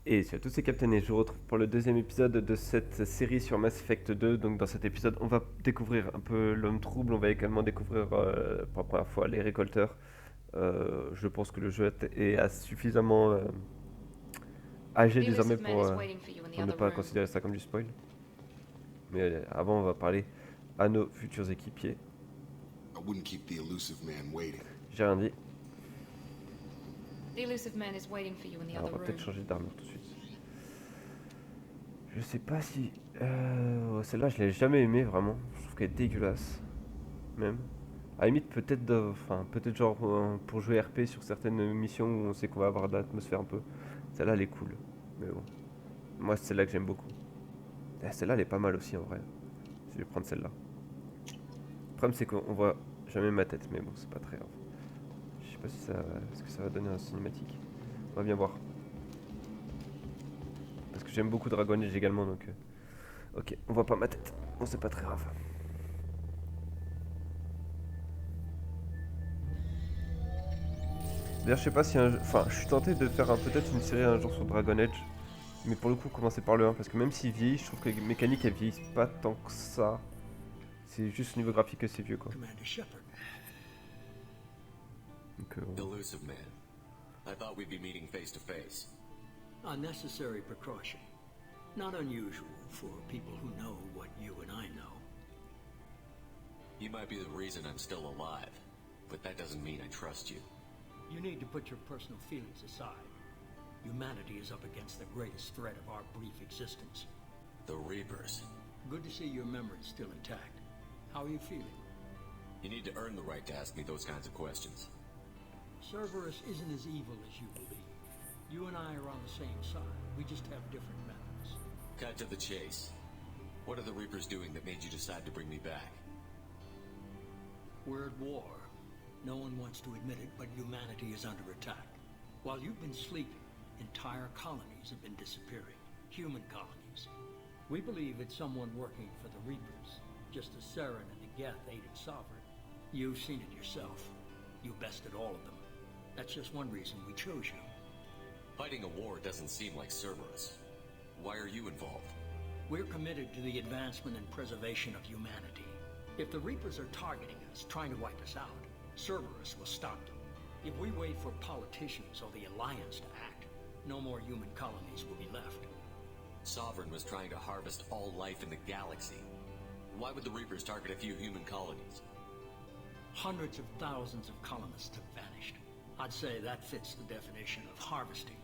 Et salut à tous, c'est Captain et je vous retrouve pour le deuxième épisode de cette série sur Mass Effect 2. Donc dans cet épisode, on va découvrir un peu l'homme trouble, on va également découvrir pour la première fois les récolteurs. Je pense que le jeu est suffisamment âgé The désormais elusive man is waiting for you in the pour ne other pas room. considérer ça comme du spoil. Mais avant, on va parler à nos futurs équipiers. I wouldn't keep the elusive man waiting. J'ai rien dit. The elusive man is waiting for you in the Alors, on other va peut-être room. changer d'armure tout de suite. Je sais pas si... celle-là, je l'ai jamais aimée, vraiment. Je trouve qu'elle est dégueulasse. Même. À la limite, peut-être genre pour jouer RP sur certaines missions où on sait qu'on va avoir de l'atmosphère un peu. Celle-là, elle est cool. Mais bon. Moi, c'est celle-là que j'aime beaucoup. Celle-là, elle est pas mal aussi, en vrai. Je vais prendre celle-là. Le problème, c'est qu'on voit jamais ma tête. Mais bon, c'est pas très grave. Je sais pas si ce que ça va donner en cinématique. On va bien voir. Parce que j'aime beaucoup Dragon Age également, donc... Ok, on voit pas ma tête. Bon, c'est pas très grave. D'ailleurs, je sais pas si je suis tenté de faire peut-être une série un jour sur Dragon Age. Mais pour le coup, commencer par le 1. Parce que même s'il vieillit, je trouve que les mécaniques, elles vieillissent pas tant que ça. C'est juste au niveau graphique que c'est vieux, quoi. Commander Shepard. Donc, Elusive man. I thought we'd be meeting face to face. A necessary precaution. Not unusual for people who know what you and I know. You might be the reason I'm still alive, but that doesn't mean I trust you. You need to put your personal feelings aside. Humanity is up against the greatest threat of our brief existence. The Reapers. Good to see your memory still intact. How are you feeling? You need to earn the right to ask me those kinds of questions. Cerberus isn't as evil as you believe. You and I are on the same side. We just have different methods. Cut to the chase. What are the Reapers doing that made you decide to bring me back? We're at war. No one wants to admit it, but humanity is under attack. While you've been sleeping, entire colonies have been disappearing. Human colonies. We believe it's someone working for the Reapers, just as Saren and the Geth aided Sovereign. You've seen it yourself. You bested all of them. That's just one reason we chose you. Fighting a war doesn't seem like Cerberus. Why are you involved? We're committed to the advancement and preservation of humanity. If the Reapers are targeting us, trying to wipe us out, Cerberus will stop them. If we wait for politicians or the Alliance to act, no more human colonies will be left. Sovereign was trying to harvest all life in the galaxy. Why would the Reapers target a few human colonies? Hundreds of thousands of colonists have vanished. I'd say that fits the definition of harvesting.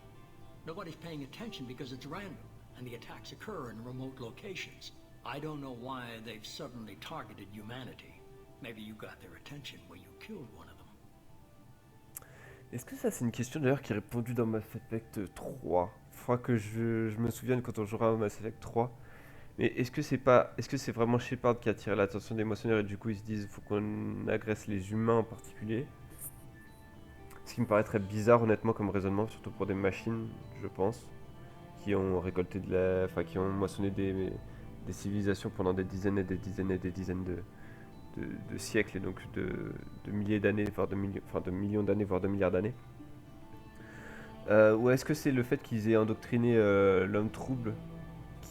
Nobody's paying attention because it's random, and the attacks occur in remote locations. I don't know why they've suddenly targeted humanity. Maybe you got their attention when you killed one of them. Est-ce que ça, c'est une question d'ailleurs qui est répondue dans Mass Effect 3? Faudra que je me souvienne quand on jouera à Mass Effect 3. Mais est-ce que c'est vraiment Shepard qui a attiré l'attention des Moissonneurs et du coup ils se disent faut qu'on agresse les humains en particulier? Ce qui me paraît très bizarre honnêtement comme raisonnement, surtout pour des machines, je pense, qui ont récolté qui ont moissonné des civilisations pendant des dizaines et des dizaines et des dizaines de siècles et donc de milliers d'années, voire de millions d'années, voire de milliards d'années. Ou est-ce que c'est le fait qu'ils aient endoctriné l'homme trouble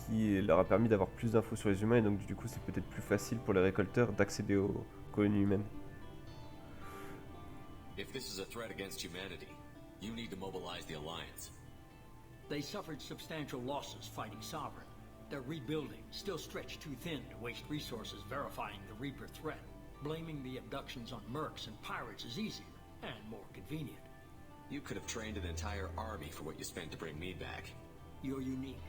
qui leur a permis d'avoir plus d'infos sur les humains et donc du coup c'est peut-être plus facile pour les récolteurs d'accéder aux colonies humaines? If this is a threat against humanity, you need to mobilize the Alliance. They suffered substantial losses fighting Sovereign. They're rebuilding, still stretched too thin to waste resources verifying the Reaper threat. Blaming the abductions on mercs and pirates is easier, and more convenient. You could have trained an entire army for what you spent to bring me back. You're unique.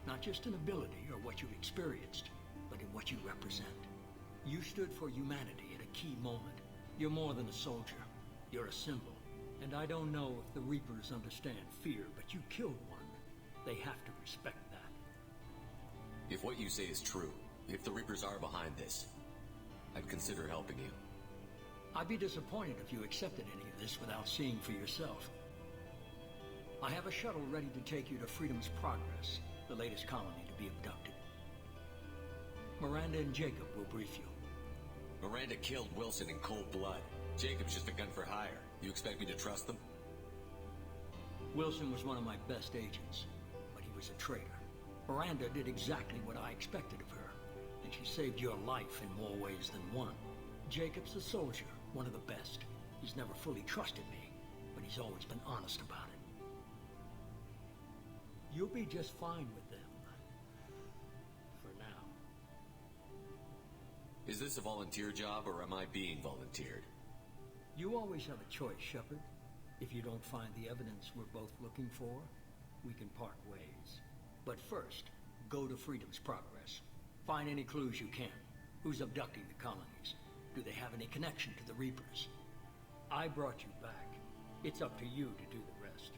Not just in ability or what you've experienced, but in what you represent. You stood for humanity at a key moment. You're more than a soldier. You're a symbol. And I don't know if the Reapers understand fear, but you killed one. They have to respect that. If what you say is true, if the Reapers are behind this, I'd consider helping you. I'd be disappointed if you accepted any of this without seeing for yourself. I have a shuttle ready to take you to Freedom's Progress, the latest colony to be abducted. Miranda and Jacob will brief you. Miranda killed Wilson in cold blood. Jacob's just a gun for hire. You expect me to trust them? Wilson was one of my best agents. was a traitor. Miranda did exactly what I expected of her, and she saved your life in more ways than one. Jacob's a soldier, one of the best. He's never fully trusted me, but he's always been honest about it. You'll be just fine with them. For now. Is this a volunteer job, or am I being volunteered? You always have a choice, Shepard. If you don't find the evidence we're both looking for, we can part ways. But first, go to Freedom's Progress. Find any clues you can. Who's abducting the colonies? Do they have any connection to the Reapers? I brought you back. It's up to you to do the rest.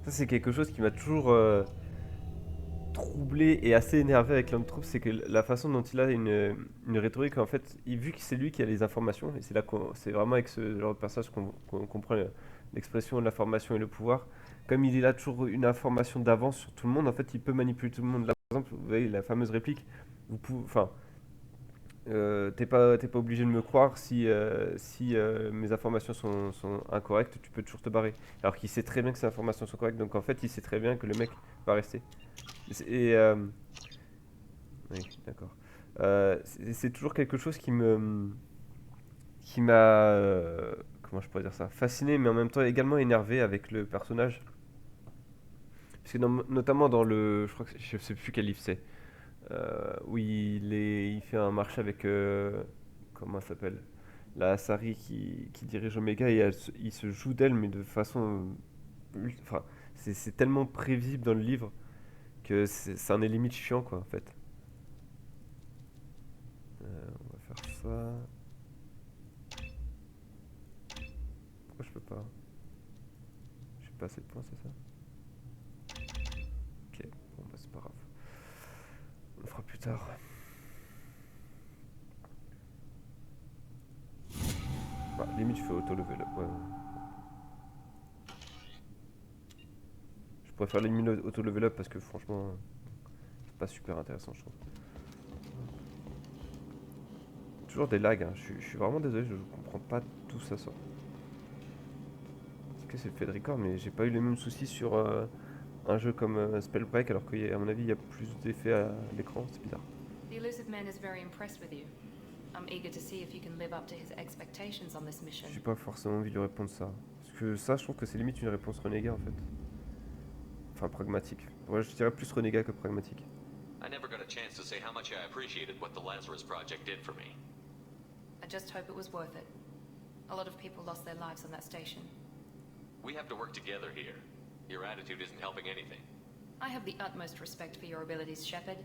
Ça, c'est quelque chose qui m'a toujours troublé et assez énervé avec l'homme troupe, c'est que la façon dont il a une rhétorique, en fait, vu que c'est lui qui a les informations, et c'est là c'est vraiment avec ce genre de personnage qu'on comprend l'expression de l'information et le pouvoir. Comme il a toujours une information d'avance sur tout le monde, en fait, il peut manipuler tout le monde. Là, par exemple, vous voyez la fameuse réplique, vous pouvez, enfin, t'es pas obligé de me croire si mes informations sont incorrectes, tu peux toujours te barrer. Alors qu'il sait très bien que ces informations sont correctes, donc en fait, il sait très bien que le mec va rester. Oui, d'accord. C'est toujours quelque chose qui m'a, comment je pourrais dire ça, fasciné, mais en même temps également énervé avec le personnage. Parce que notamment dans je crois que je sais plus quel livre c'est, où il fait un marché avec, comment elle s'appelle, la Sari qui dirige Omega, et il se joue d'elle, mais de façon, enfin, c'est tellement prévisible dans le livre que ça en est limite chiant, quoi, en fait. On va faire ça. Pourquoi je peux pas? J'ai pas assez de points, c'est ça? Ok, bon bah c'est pas grave. On le fera plus tard. Bah, limite je fais auto-level up, ouais. Je préfère limite auto-level up parce que franchement, c'est pas super intéressant, je trouve. Toujours des lags, hein. Je suis vraiment désolé, je comprends pas d'où ça sort. Est-ce que c'est le fait de record, mais j'ai pas eu les mêmes soucis sur un jeu comme Spellbreak, alors qu'à mon avis il y a plus d'effets à l'écran, c'est bizarre. The elusive man is very impressed with you. I'm eager to see if you can live up to his expectations on this mission. J'ai pas forcément envie de lui répondre ça. Parce que ça, je trouve que c'est limite une réponse renégat en fait. Enfin, pragmatique. Ouais, je dirais plus renégat que pragmatique. I never got a chance to say how much I appreciated what the Lazarus Project did for me. I just hope it was worth it. A lot of people lost their lives on that station. We have to work together here. Your attitude isn't helping anything. I have the utmost respect for your abilities, Shepard.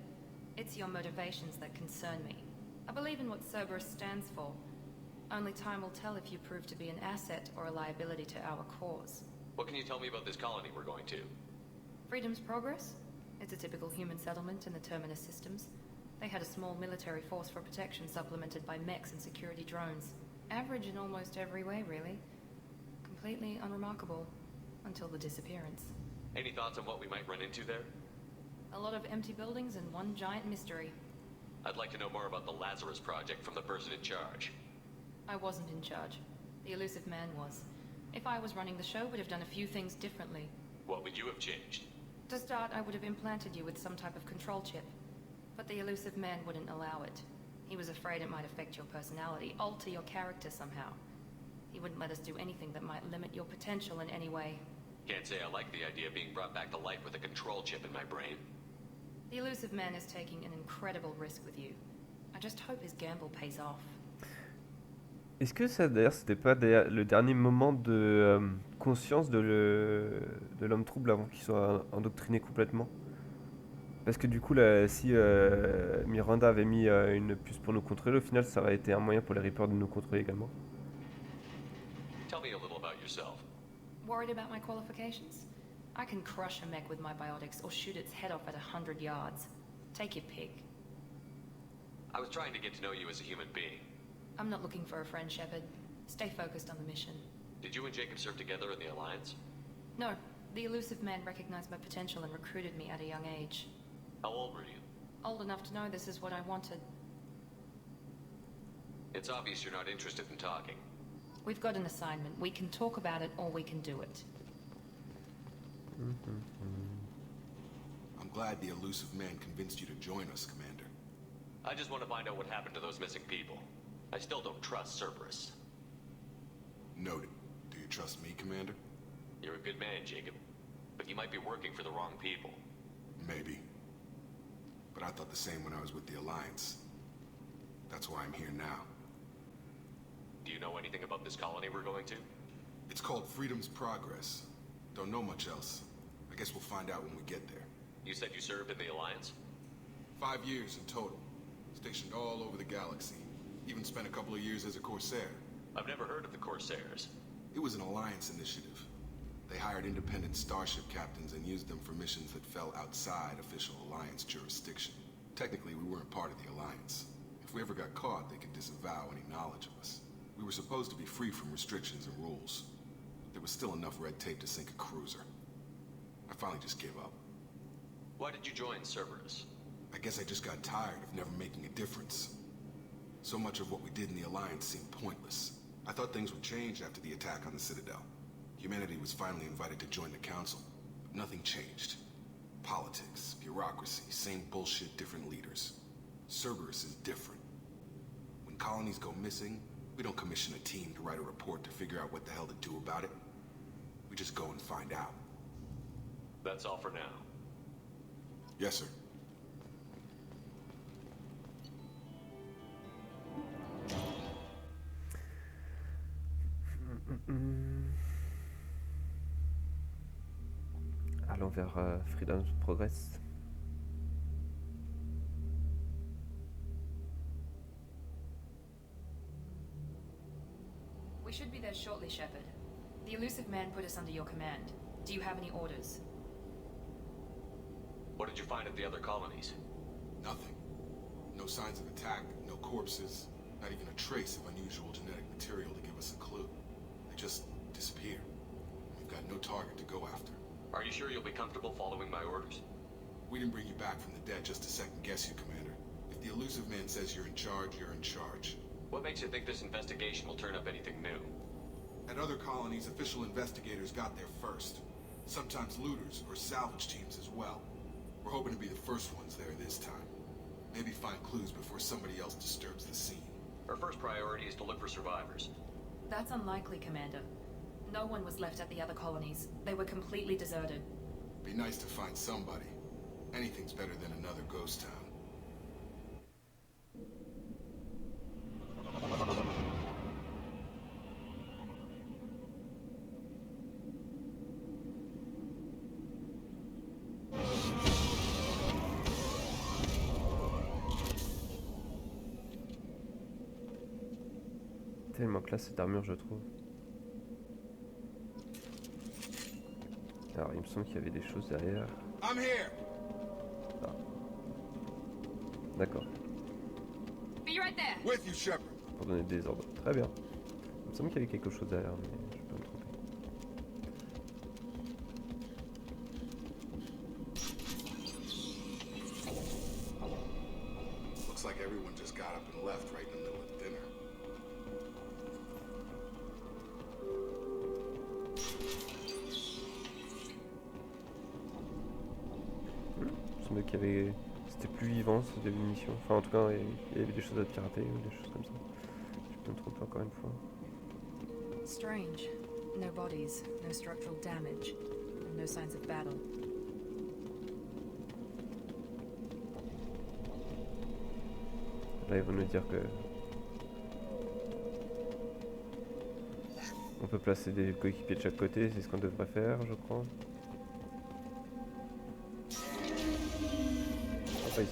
It's your motivations that concern me. I believe in what Cerberus stands for. Only time will tell if you prove to be an asset or a liability to our cause. What can you tell me about this colony we're going to? Freedom's Progress? It's a typical human settlement in the Terminus systems. They had a small military force for protection supplemented by mechs and security drones. Average in almost every way, really. Completely unremarkable. Until the disappearance. Any thoughts on what we might run into there? A lot of empty buildings and one giant mystery. I'd like to know more about the Lazarus Project from the person in charge. I wasn't in charge. The elusive man was. If I was running the show, would have done a few things differently. What would you have changed? To start, I would have implanted you with some type of control chip. But the elusive man wouldn't allow it. He was afraid it might affect your personality, alter your character somehow. He wouldn't let us do anything that might limit your potential in any way. Can't say I like the idea of being brought back to life with a control chip in my brain. The elusive man is taking an incredible risk with you. I just hope his gamble pays off. Est-ce que ça, d'ailleurs, c'était pas le dernier moment de conscience de l'homme trouble avant qu'il soit endoctriné complètement? Parce que du coup, là, si Miranda avait mis une puce pour nous contrôler, au final, ça aurait été un moyen pour les Reapers de nous contrôler également. Tell me a little about yourself. Worried about my qualifications? I can crush a mech with my biotics or shoot its head off at 100 yards. Take your pick. I was trying to get to know you as a human being. I'm not looking for a friend, Shepard. Stay focused on the mission. Did you and Jacob serve together in the Alliance? No, the elusive man recognized my potential and recruited me at a young age. How old were you? Old enough to know this is what I wanted. It's obvious you're not interested in talking. We've got an assignment. We can talk about it or we can do it. I'm glad the elusive man convinced you to join us, Commander. I just want to find out what happened to those missing people. I still don't trust Cerberus. Noted. Do you trust me, Commander? You're a good man, Jacob. But you might be working for the wrong people. Maybe. But I thought the same when I was with the Alliance. That's why I'm here now. Do you know anything about this colony we're going to? It's called Freedom's Progress. Don't know much else. I guess we'll find out when we get there. You said you served in the Alliance? 5 years in total. Stationed all over the galaxy. Even spent a couple of years as a Corsair. I've never heard of the Corsairs. It was an Alliance initiative. They hired independent starship captains and used them for missions that fell outside official Alliance jurisdiction. Technically, we weren't part of the Alliance. If we ever got caught, they could disavow any knowledge of us. We were supposed to be free from restrictions and rules. There was still enough red tape to sink a cruiser. I finally just gave up. Why did you join Cerberus? I guess I just got tired of never making a difference. So much of what we did in the Alliance seemed pointless. I thought things would change after the attack on the Citadel. Humanity was finally invited to join the Council, but nothing changed. Politics, bureaucracy, same bullshit, different leaders. Cerberus is different. When colonies go missing, we don't commission a team to write a report to figure out what the hell to do about it. We just go and find out. That's all for now. Yes, sir. Allons vers Freedom's Progress. We should be there shortly, Shepard. The elusive man put us under your command. Do you have any orders? What did you find at the other colonies? Nothing. No signs of attack, no corpses, not even a trace of unusual genetic material to give us a clue. They just disappeared. We've got no target to go after. Are you sure you'll be comfortable following my orders? We didn't bring you back from the dead just to second guess you, Commander. If the elusive man says you're in charge, you're in charge. What makes you think this investigation will turn up anything new? At other colonies, official investigators got there first. Sometimes looters or salvage teams as well. We're hoping to be the first ones there this time. Maybe find clues before somebody else disturbs the scene. Our first priority is to look for survivors. That's unlikely, Commander. No one was left at the other colonies. They were completely deserted. Be nice to find somebody. Anything's better than another ghost town. Tellement classe cette armure, je trouve. Alors, il me semble qu'il y avait des choses derrière. I'm here. Ah. D'accord. Be right there! With you, Shepard. Pour donner des ordres. Très bien. Il me semble qu'il y avait quelque chose derrière, mais je peux me tromper. Looks like everyone just got up and left right in the middle of dinner. Il me semblait qu'il y avait... C'était plus vivant, c'était des munitions. Enfin, en tout cas, il y avait des choses à pirater ou des choses comme ça. Je peux me tromper encore une fois. Strange. No bodies, no structural damage, and no signs of battle. Là, ils vont nous dire que... On peut placer des coéquipiers de chaque côté, c'est ce qu'on devrait faire, je crois. Pas ici.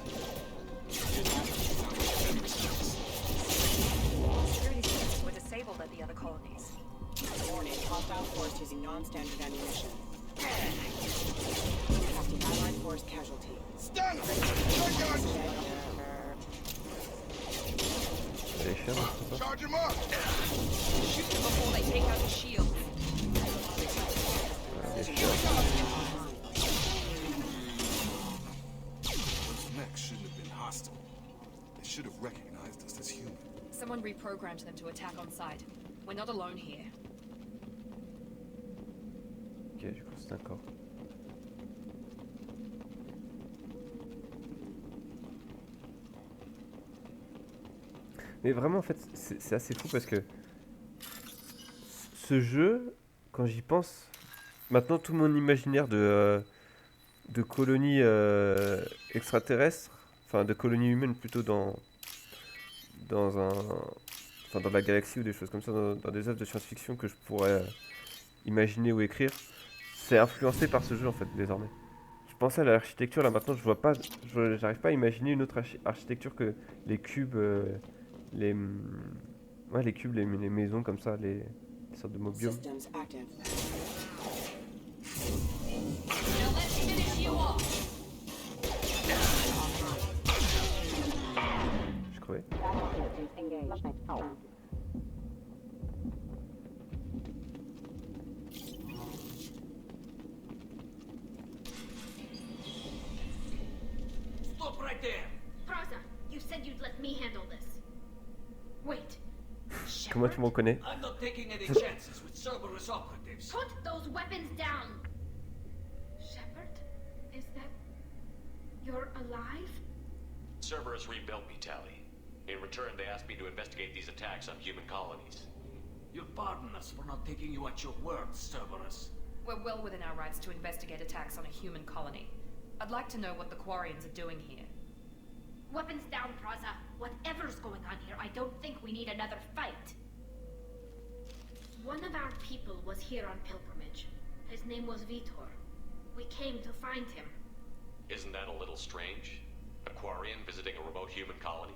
Security systems were disabled at the other colonies. Warning, hostile force using non-standard ammunition. Detecting allied force casualty. Stun! Les chiens, c'est ça? Charge him up! Shoot them before they take out the shield. Les chiens. Those mechs shouldn't have been hostile. They should have recognized us as human. Someone reprogrammed them to attack on sight. We're not alone here. Ok, du coup c'est un corps. Mais vraiment en fait c'est assez fou parce que ce jeu, quand j'y pense, maintenant tout mon imaginaire de colonies extraterrestres, enfin de colonies humaines plutôt dans un, enfin dans la galaxie ou des choses comme ça, dans des œuvres de science-fiction que je pourrais imaginer ou écrire, c'est influencé par ce jeu en fait désormais. Je pensais à l'architecture là maintenant, j'arrive pas à imaginer une autre architecture que les cubes, les, ouais les cubes, les maisons comme ça, les sortes de mobiles. Systems active. Now let's finish you off. Je crevais. Engaged. Stop right there! Praza, you said you'd let me handle this. Wait. Comment tu m'en connais? I'm not taking any chances with Cerberus operatives. Put those weapons down! Shepard? Is that... You're alive? Cerberus rebuilt me, Tally. In return, they asked me to investigate these attacks on human colonies. You'll pardon us for not taking you at your word, Cerberus. We're well within our rights to investigate attacks on a human colony. I'd like to know what the Quarians are doing here. Weapons down, Praza. Whatever's going on here, I don't think we need another fight. One of our people was here on pilgrimage. His name was Vitor. We came to find him. Isn't that a little strange? A Quarian visiting a remote human colony?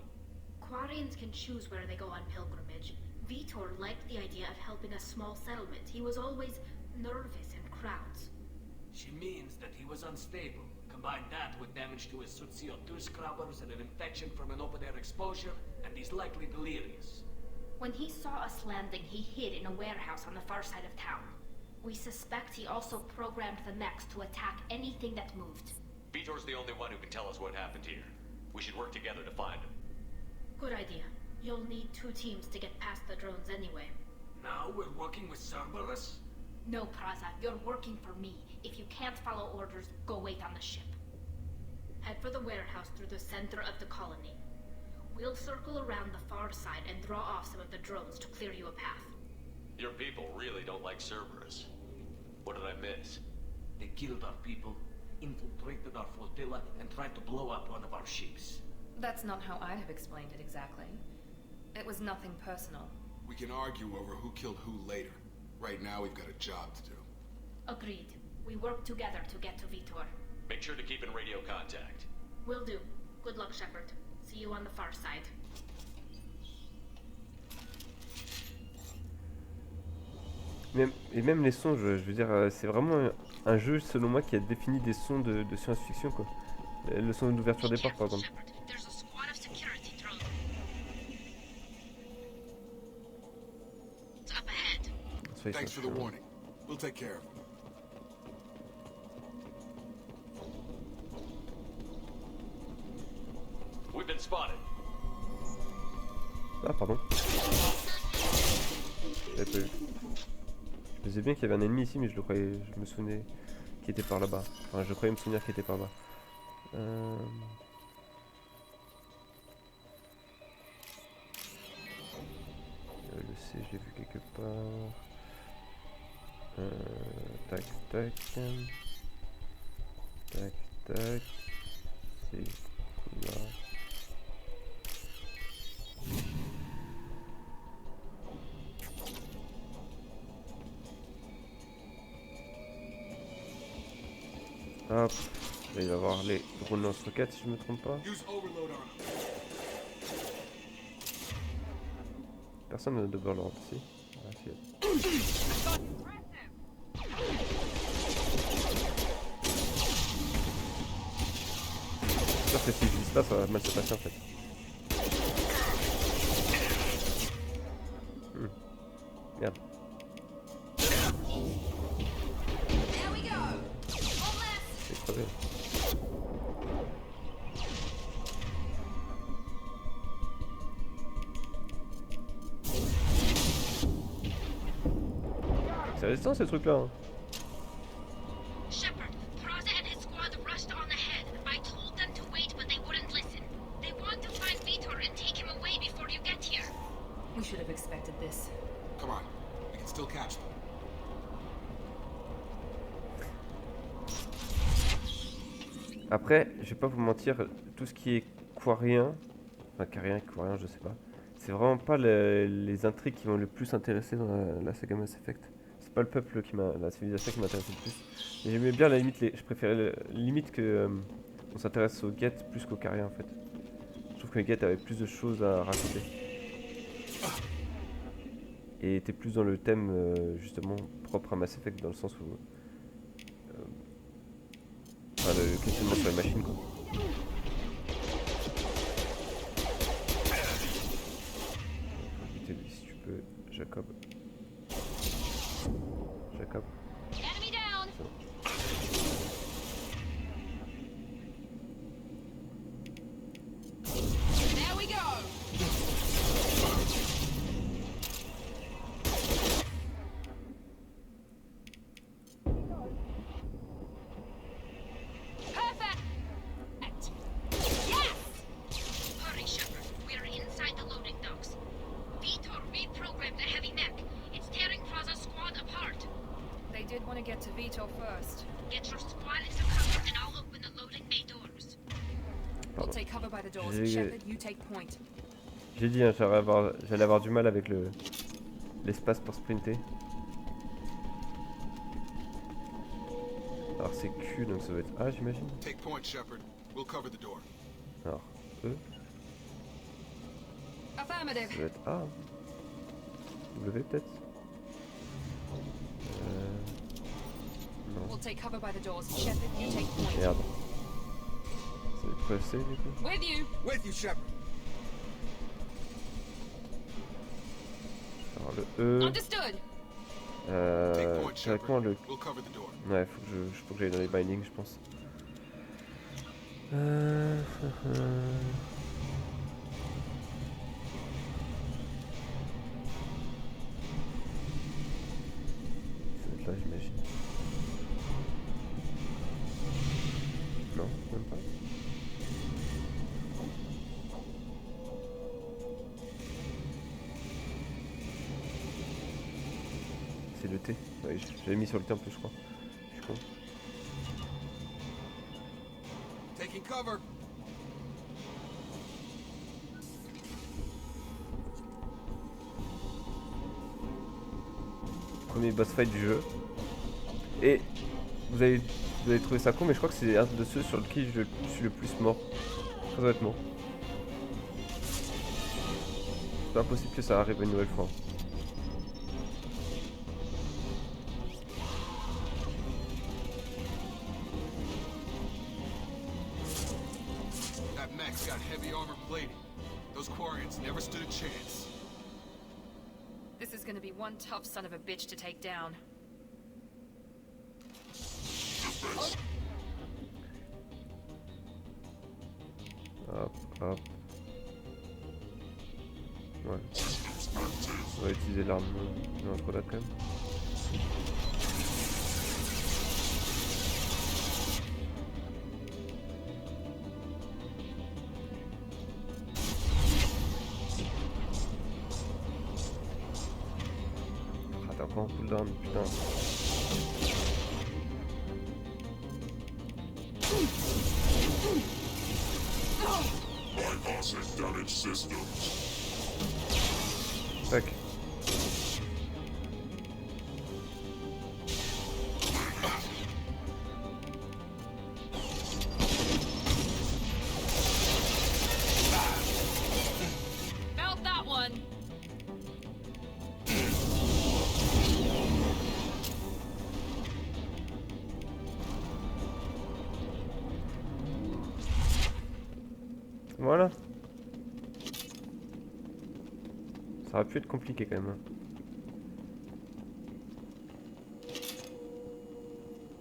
Quarians can choose where they go on pilgrimage. Vitor liked the idea of helping a small settlement. He was always nervous in crowds. She means that he was unstable. Combine that with damage to his suit CO2 scrubbers and an infection from an open-air exposure, and he's likely delirious. When he saw us landing, he hid in a warehouse on the far side of town. We suspect he also programmed the mechs to attack anything that moved. Vitor's the only one who can tell us what happened here. We should work together to find him. Good idea. You'll need 2 teams to get past the drones anyway. Now we're working with Cerberus? No, Praza, you're working for me. If you can't follow orders, go wait on the ship. Head for the warehouse through the center of the colony. We'll circle around the far side and draw off some of the drones to clear you a path. Your people really don't like Cerberus. What did I miss? They killed our people, infiltrated our flotilla, and tried to blow up one of our ships. That's not how I'd have explained it exactly. It was nothing personal. We can argue over who killed who later. Right now, we've got a job to do. Agreed. We work together to get to Vitor. Make sure to keep in radio contact. Will do. Good luck, Shepard. See you on the far side. Même les sons, je veux dire, c'est vraiment un jeu selon moi qui a défini des sons de science-fiction quoi. Le son d'ouverture des portes par exemple. There's a squad of security drones. It's up ahead. Soyez Thanks for the sûrs. warning. We'll take care of him. We've been spotted. Ah pardon. J'avais pas vu. Je sais bien qu'il y avait un ennemi ici mais je me souvenais qu'il était par là-bas. Enfin je croyais me souvenir qu'il était par là. Le C je l'ai vu quelque part. Tac tac. Tac tac. C'est là. Hop, là il va y avoir les drones lance-roquettes si je me trompe pas. Use overload on him. Personne ne devrait leur ici. Ah, si. J'espère que si je dis ça, ça va mal se passer en fait. Merde. There we go. One left. J'ai crevé. C'est résistant ces trucs là. Hein. Shepard, Praza and his squad rushed on ahead. I told them to wait, but they wouldn't listen. They want to find Vitor and take him away before you get here. We should have expected this. Come on, we can still catch them. Après, je vais pas vous mentir, tout ce qui est quarien, enfin carien, quarien, je sais pas. C'est vraiment pas les intrigues qui m'ont le plus intéressé dans la saga Mass Effect. C'est pas le peuple qui m'a, la civilisation qui m'intéressait le plus. Et j'aimais bien la limite, je préférais limite que on s'intéresse aux Geths plus qu'aux cariens en fait. Je trouve que les Geths avaient plus de choses à raconter. Et étaient plus dans le thème justement propre à Mass Effect dans le sens où enfin, le questionnement sur les machines quoi. Si tu peux, Jacob. Jacob. Enemy down! There we go! Perfect! Yes! Hurry, Shepard. We're inside the loading docks. Vitor reprogrammed the heavy mech. It's tearing Praza's squad apart. They did want to get to Vitor first. Get your squad into cover and I'll open the loading bay doors. We'll take cover by the doors. J'ai- Shepard, you take point. J'ai dit, hein, j'allais avoir du mal avec l'espace pour sprinter. Alors c'est Q, donc ça doit être A, j'imagine. Take point, Shepard. We'll cover the door. Alors E, Affirmative. ça doit être A. Hein. W peut-être. Non, We'll take cover by the doors. Shepard, you take point. merde. Ça doit être quoi C du coup? With you. With you, Shepard. Alors le E. Understood. Take point, Théoriquement Shepard. le... We'll cover the door. Ouais, faut que j'aille dans les bindings je pense. Ça doit être là j'imagine. Non, même pas. C'est le T. Ouais, j'avais mis sur le T en plus je crois. Je suis con. Taking cover. Premier boss fight du jeu. Et vous avez trouvé ça con, mais je crois que c'est un de ceux sur lequel je suis le plus mort. Très honnêtement. C'est pas impossible que ça arrive une nouvelle fois. That mech's got heavy armor plating. Those Quarians never stood a chance. This is gonna be one tough son of a bitch to take down. Hop, hop. Ouais. On va utiliser l'arme de notre là quand même. Ah, t'es encore en cooldown, putain. Bypassing damaged systems. Tac. Felt that one. Voilà. Ça aurait pu être compliqué quand même. Hein.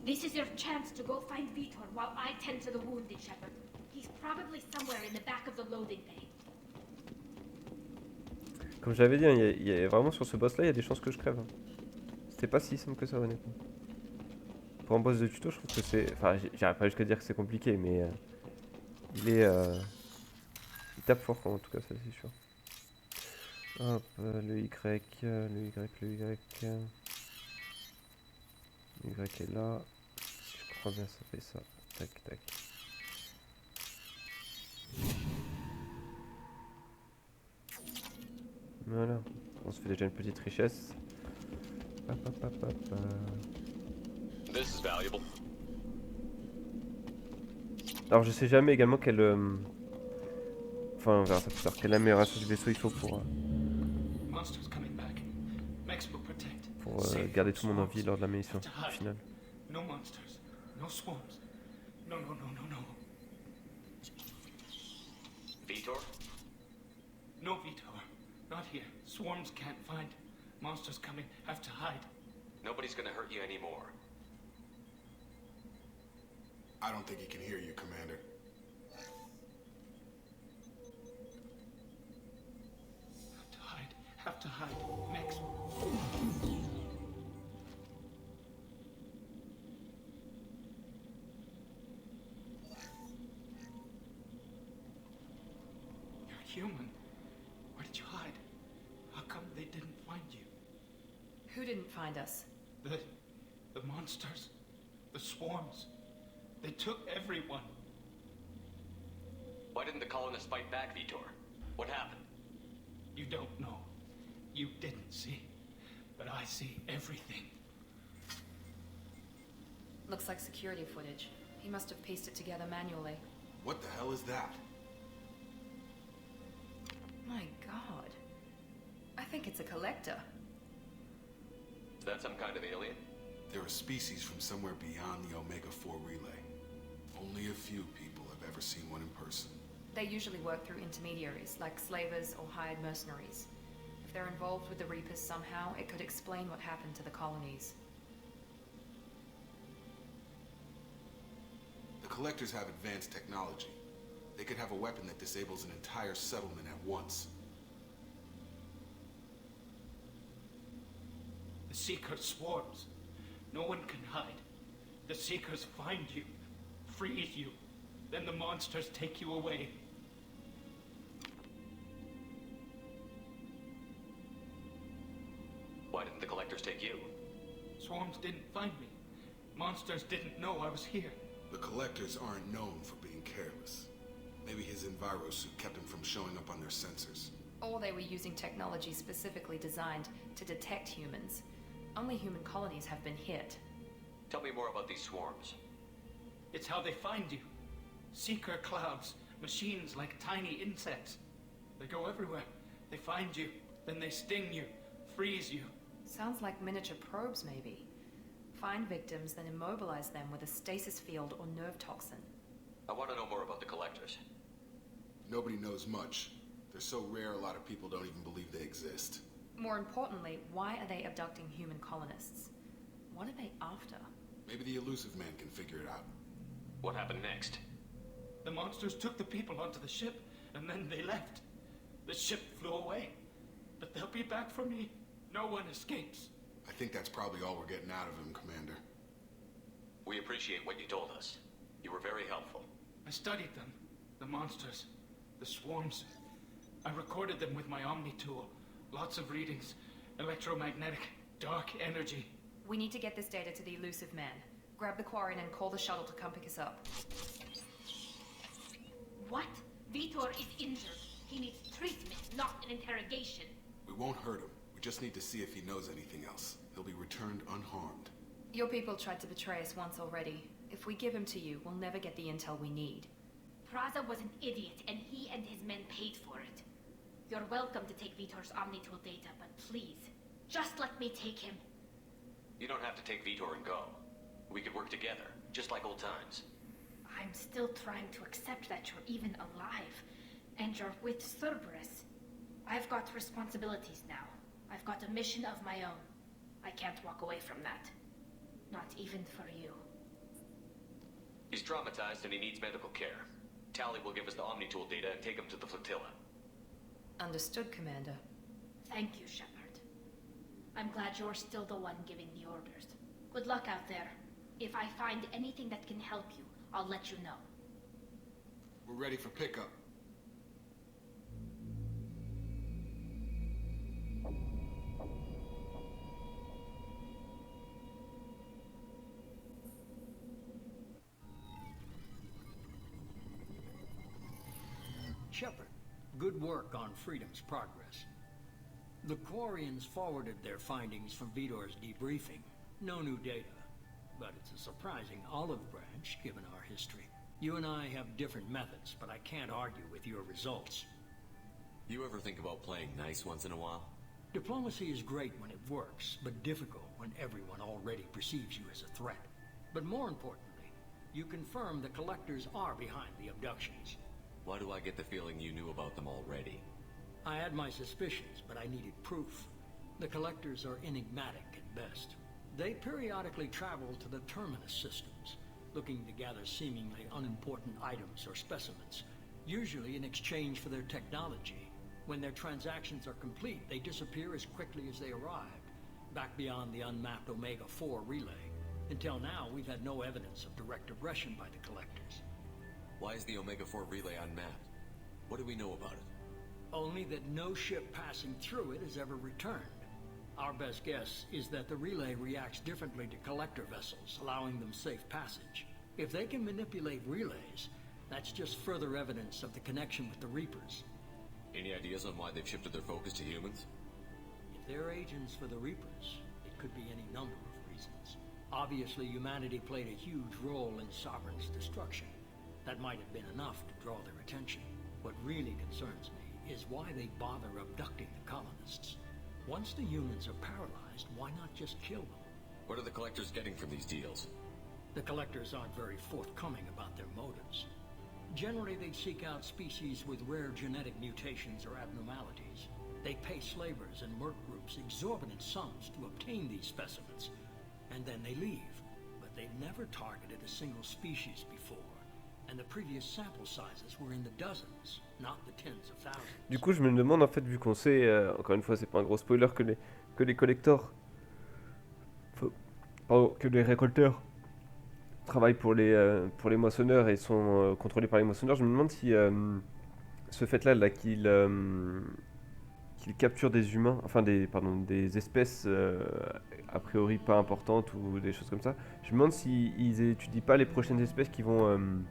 This is your chance to go find Vitor while I tend to the wounded, Shepard. He's probably somewhere in the back of the loading bay. Comme j'avais dit, hein, il y a vraiment sur ce boss là, il y a des chances que je crève. Hein. c'était pas si simple que ça honnêtement. Pour un boss de tuto, je trouve que c'est... Enfin, j'irais pas jusqu'à dire que c'est compliqué, mais... il est... il tape fort, en tout cas, ça c'est sûr. Hop, le Y, le Y, le Y... Le Y est là. Si je crois bien, ça fait ça. Tac, tac. Voilà. On se fait déjà une petite richesse. Hop, hop, hop, hop. This is valuable. Alors je sais jamais également quelle... Enfin on verra ça plus tard. Quelle amélioration du vaisseau il faut pour garder tout le monde en vie lors de la mission finale. No monsters, no swarms. No, no, no, no, no. Vitor? No, Vitor. Not here. Swarms can't find. Monsters coming. Have to hide. Nobody's gonna hurt you anymore. I don't think he can hear you, Commander. Have to hide. Have to hide. Next. You're human. Where did you hide? How come they didn't find you? Who didn't find us? The monsters. The swarms. They took everyone. Why didn't the colonists fight back, Vitor? What happened? You don't know. You didn't see. But I see everything. Looks like security footage. He must have pieced it together manually. What the hell is that? My god. I think it's a collector. Is that some kind of alien? They're a species from somewhere beyond the Omega-4 relay. Only a few people have ever seen one in person. They usually work through intermediaries, like slavers or hired mercenaries. If they're involved with the Reapers somehow, it could explain what happened to the colonies. The Collectors have advanced technology. They could have a weapon that disables an entire settlement at once. The Seeker swarms. No one can hide. The Seekers find you, freeze you, then the monsters take you away. Why didn't the collectors take you? Swarms didn't find me. Monsters didn't know I was here. The Collectors aren't known for being careless. Maybe his envirosuit kept him from showing up on their sensors. Or they were using technology specifically designed to detect humans. Only human colonies have been hit. Tell me more about these swarms. It's how they find you. Seeker clouds, machines like tiny insects. They go everywhere. They find you, then they sting you, freeze you. Sounds like miniature probes, maybe. Find victims, then immobilize them with a stasis field or nerve toxin. I want to know more about the collectors. Nobody knows much. They're so rare a lot of people don't even believe they exist. More importantly, why are they abducting human colonists? What are they after? Maybe the elusive man can figure it out. What happened next? The monsters took the people onto the ship, and then they left. The ship flew away. But they'll be back for me. No one escapes. I think that's probably all we're getting out of him, Commander. We appreciate what you told us. You were very helpful. I studied them. The monsters. The swarms. I recorded them with my Omni tool. Lots of readings. Electromagnetic. Dark energy. We need to get this data to the elusive man. Grab the quarry and call the shuttle to come pick us up. What? Vitor is injured. He needs treatment, not an interrogation. We won't hurt him. We just need to see if he knows anything else. He'll be returned unharmed. Your people tried to betray us once already. If we give him to you, we'll never get the intel we need. Praza was an idiot, and he and his men paid for it. You're welcome to take Vitor's Omnitool data, but please, just let me take him. You don't have to take Vitor and go. We could work together, just like old times. I'm still trying to accept that you're even alive, and you're with Cerberus. I've got responsibilities now. I've got a mission of my own. I can't walk away from that. Not even for you. He's traumatized and he needs medical care. Tally will give us the Omnitool data and take him to the flotilla. Understood, Commander. Thank you, Shepard. I'm glad you're still the one giving the orders. Good luck out there. If I find anything that can help you, I'll let you know. We're ready for pickup. Shepard, good work on Freedom's progress. The Quarians forwarded their findings from Vidor's debriefing. No new data, but it's a surprising olive branch given our history. You and I have different methods, but I can't argue with your results. You ever think about playing nice once in a while? Diplomacy is great when it works, but difficult when everyone already perceives you as a threat. But more importantly, you confirm the Collectors are behind the abductions. Why do I get the feeling you knew about them already? I had my suspicions, but I needed proof. The Collectors are enigmatic at best. They periodically travel to the terminus systems, looking to gather seemingly unimportant items or specimens, usually in exchange for their technology. When their transactions are complete, they disappear as quickly as they arrived, back beyond the unmapped Omega-4 relay. Until now, we've had no evidence of direct aggression by the Collectors. Why is the Omega-4 relay unmapped? What do we know about it? Only that no ship passing through it has ever returned. Our best guess is that the relay reacts differently to Collector vessels, allowing them safe passage. If they can manipulate relays, that's just further evidence of the connection with the Reapers. Any ideas on why they've shifted their focus to humans? If they're agents for the Reapers, it could be any number of reasons. Obviously, humanity played a huge role in Sovereign's destruction. That might have been enough to draw their attention. What really concerns me is why they bother abducting the colonists. Once the humans are paralyzed, why not just kill them? What are the Collectors getting from these deals? The Collectors aren't very forthcoming about their motives. Generally, they seek out species with rare genetic mutations or abnormalities. They pay slavers and merc groups exorbitant sums to obtain these specimens, and then they leave. But they've never targeted a single species before, and the previous sample sizes were in the dozens, not the tens of thousands. Du coup, je me demande en fait, vu qu'on sait, encore une fois, c'est pas un gros spoiler, que les collectors, pardon, que les récolteurs travaillent pour les moissonneurs et sont contrôlés par les moissonneurs. Je me demande si ce fait-là, là, qu'ils capturent des humains, enfin des espèces a priori pas importantes ou des choses comme ça. Je me demande s'ils étudient pas les prochaines espèces qui vont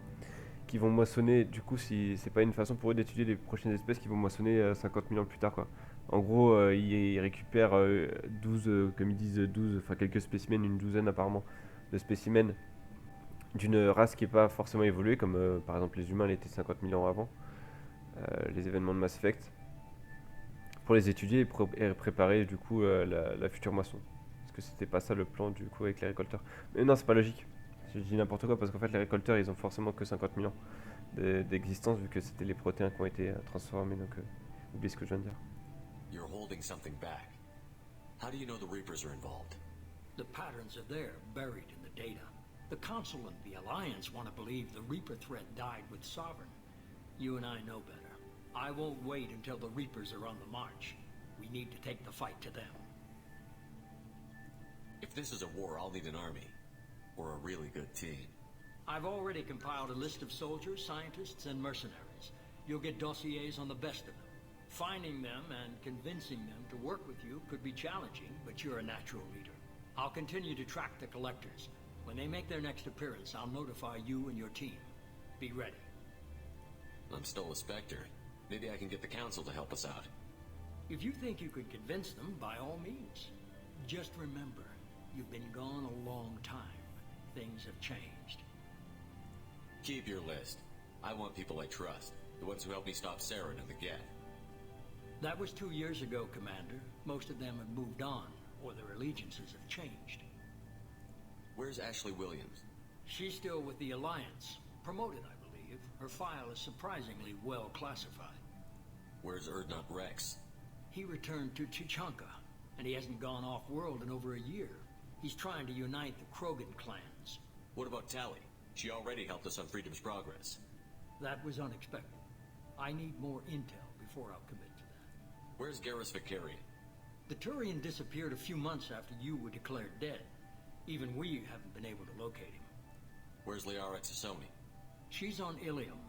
moissonner. Du coup, si c'est pas une façon pour eux d'étudier les prochaines espèces qui vont moissonner 50 000 ans plus tard, quoi. En gros, ils récupèrent 12, comme ils disent 12, enfin quelques spécimens, une douzaine apparemment de spécimens d'une race qui n'est pas forcément évoluée, comme par exemple les humains l'étaient 50 000 ans avant, les événements de Mass Effect, pour les étudier et préparer du coup la future moisson. Parce que c'était pas ça le plan du coup avec les récolteurs. Mais non, c'est pas logique. Je dis n'importe quoi parce qu'en fait les récolteurs ils ont forcément que 50 000 ans d'existence vu que c'était les protéins qui ont été transformés, donc oubliez ce que je viens de dire. You're holding something back. How do you know the Reapers are involved? The patterns are there, buried in the data. The Council and the Alliance want to believe the Reaper threat died with Sovereign. You and I know better. I won't wait until the Reapers are on the march. We need to take the fight to them. If this is a war, I'll need an army. Or a really good team. I've already compiled a list of soldiers, scientists, and mercenaries. You'll get dossiers on the best of them. Finding them and convincing them to work with you could be challenging, but you're a natural leader. I'll continue to track the Collectors. When they make their next appearance, I'll notify you and your team. Be ready. I'm still a Spectre. Maybe I can get the Council to help us out. If you think you could convince them, by all means. Just remember, you've been gone a long time. Things have changed. Keep your list. I want people I trust. The ones who helped me stop Saren and the Geth. That was 2 years ago, Commander. Most of them have moved on, or their allegiances have changed. Where's Ashley Williams? She's still with the Alliance. Promoted, I believe. Her file is surprisingly well classified. Where's Erdnot Rex? He returned to Chichanka, and he hasn't gone off-world in over a year. He's trying to unite the Krogan clans. What about Tally? She already helped us on Freedom's progress. That was unexpected. I need more intel before I'll commit to that. Where's Garrus Vicarian? The Turian disappeared a few months after you were declared dead. Even we haven't been able to locate him. Where's Liara Tassoni? She's on Ilium.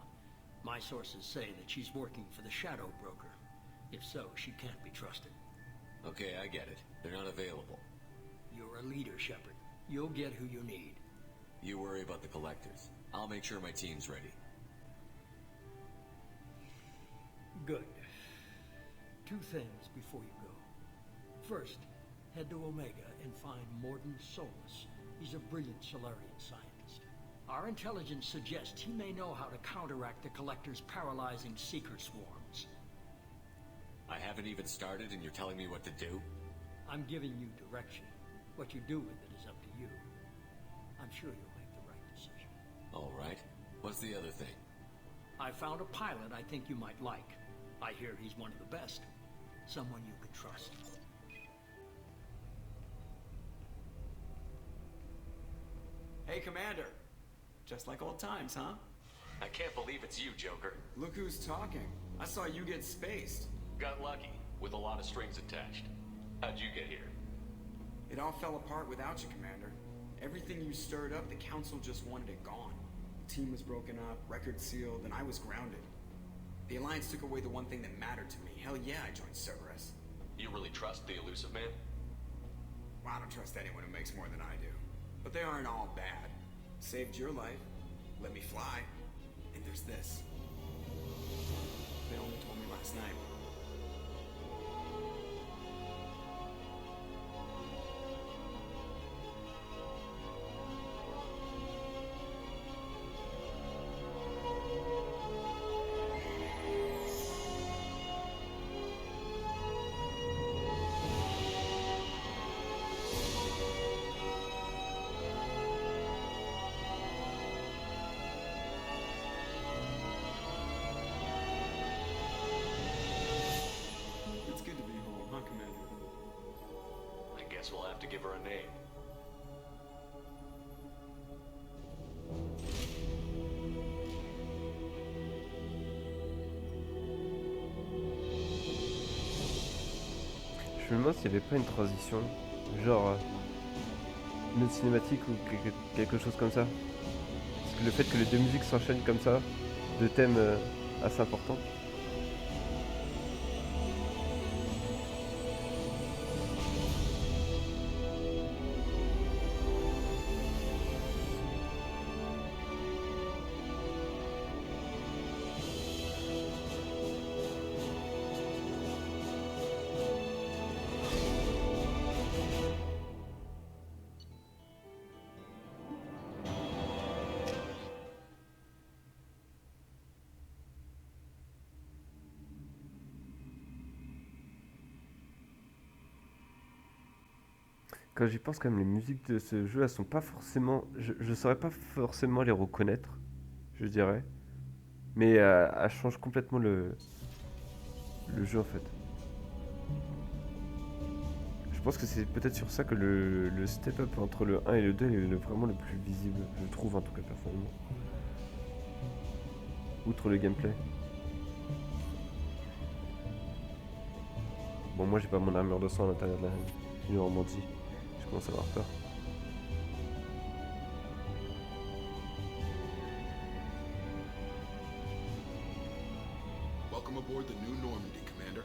My sources say that she's working for the Shadow Broker. If so, she can't be trusted. Okay, I get it. They're not available. You're a leader, Shepard. You'll get who you need. You worry about the Collectors. I'll make sure my team's ready. Good. 2 things before you go. First, head to Omega and find Morden Solus. He's a brilliant Solarian scientist. Our intelligence suggests he may know how to counteract the Collector's paralyzing seeker swarms. I haven't even started and you're telling me what to do? I'm giving you direction. What you do with it is up to you. I'm sure you'll make the right decision. All right. What's the other thing? I found a pilot I think you might like. I hear he's one of the best. Someone you can trust. Hey, Commander. Just like old times, huh? I can't believe it's you, Joker. Look who's talking. I saw you get spaced. Got lucky, with a lot of strings attached. How'd you get here? It all fell apart without you, Commander. Everything you stirred up, the Council just wanted it gone. The team was broken up, record sealed, and I was grounded. The Alliance took away the one thing that mattered to me. Hell yeah, I joined Cerberus. You really trust the Elusive Man? Well, I don't trust anyone who makes more than I do. But they aren't all bad. Saved your life, let me fly, and there's this. They only told me last night. We'll have to give her a name. Je me demande s'il n'y avait pas une transition, genre une autre cinématique ou quelque chose comme ça. Parce que le fait que les deux musiques s'enchaînent comme ça, de thèmes assez importants. Quand j'y pense, quand même, les musiques de ce jeu, elles sont pas forcément... Je saurais pas forcément les reconnaître, je dirais. Mais elles changent complètement le jeu, en fait. Je pense que c'est peut-être sur ça que le step-up entre le 1 et le 2 est vraiment le plus visible, je trouve, en tout cas, personnellement. Outre le gameplay. Bon, moi, j'ai pas mon armure de sang à l'intérieur de la Normandie. Je commence à avoir peur. Welcome aboard the new Normandy, Commander.